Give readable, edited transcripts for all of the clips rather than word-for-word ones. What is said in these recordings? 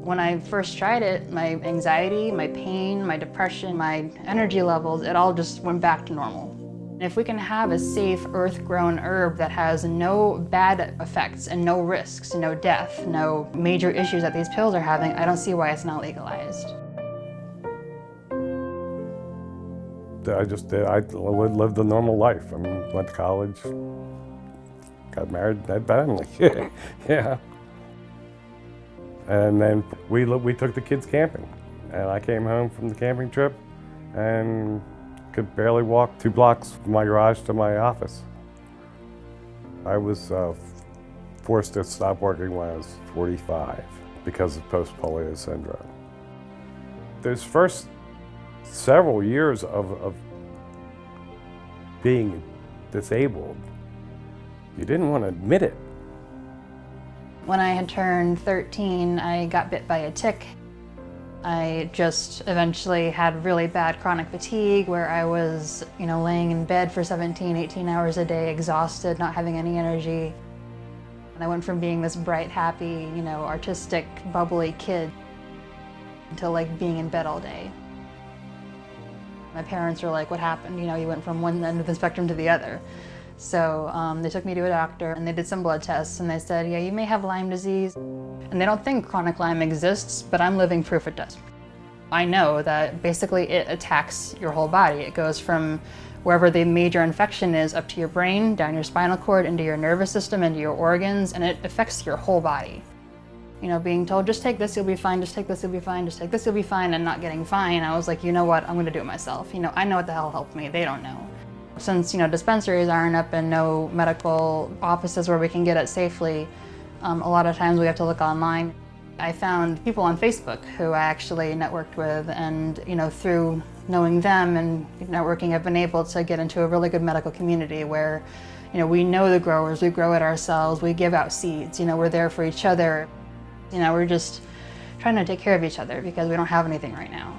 When I first tried it, my anxiety, my pain, my depression, my energy levels, it all just went back to normal. If we can have a safe earth-grown herb that has no bad effects and no risks, no death, no major issues that these pills are having, I don't see why it's not legalized. I lived a normal life. I mean, went to college, got married, had family. Yeah. And then we took the kids camping. And I came home from the camping trip and could barely walk 2 blocks from my garage to my office. I was forced to stop working when I was 45 because of post-polio syndrome. Those first several years of being disabled, you didn't want to admit it. When I had turned 13, I got bit by a tick. I just eventually had really bad chronic fatigue where I was, laying in bed for 17, 18 hours a day, exhausted, not having any energy. And I went from being this bright, happy, artistic, bubbly kid to being in bed all day. My parents were like, what happened? You went from one end of the spectrum to the other. So they took me to a doctor and they did some blood tests and they said, yeah, you may have Lyme disease. And they don't think chronic Lyme exists, but I'm living proof it does. I know that basically it attacks your whole body. It goes from wherever the major infection is up to your brain, down your spinal cord, into your nervous system, into your organs, and it affects your whole body. Being told, just take this, you'll be fine, just take this, you'll be fine, just take this, you'll be fine, and not getting fine, I was like, you know what, I'm gonna do it myself. I know what the hell helped me, they don't know. Since, dispensaries aren't up and no medical offices where we can get it safely, a lot of times we have to look online. I found people on Facebook who I actually networked with, and, through knowing them and networking, I've been able to get into a really good medical community where, we know the growers, we grow it ourselves, we give out seeds, we're there for each other. We're just trying to take care of each other because we don't have anything right now.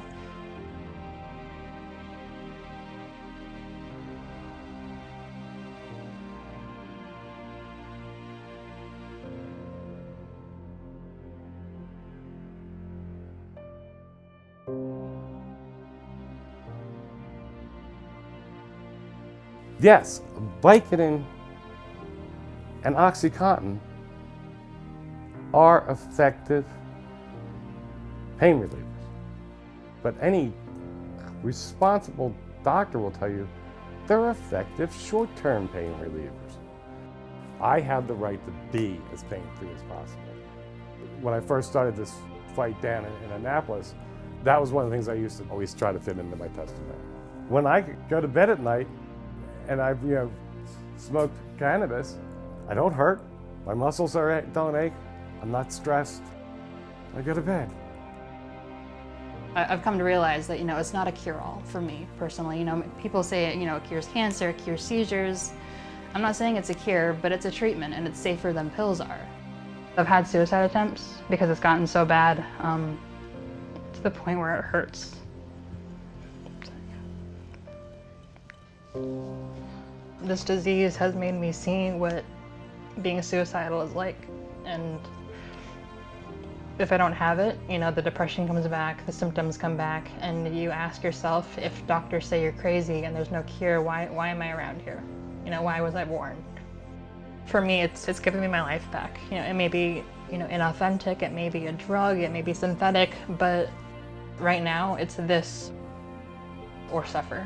Yes, Vicodin and OxyContin are effective pain relievers. But any responsible doctor will tell you they're effective short-term pain relievers. I have the right to be as pain-free as possible. When I first started this fight down in Annapolis, that was one of the things I used to always try to fit into my testament. When I go to bed at night and I've smoked cannabis, I don't hurt, my muscles don't ache, I'm not stressed, I go to bed. I've come to realize that, it's not a cure-all for me personally. People say it cures cancer, it cures seizures. I'm not saying it's a cure, but it's a treatment and it's safer than pills are. I've had suicide attempts because it's gotten so bad to the point where it hurts. This disease has made me see what being suicidal is like, and if I don't have it, the depression comes back, the symptoms come back, and you ask yourself, if doctors say you're crazy and there's no cure, why am I around here? Why was I born? For me, it's giving me my life back. It may be, inauthentic, it may be a drug, it may be synthetic, but right now it's this or suffer.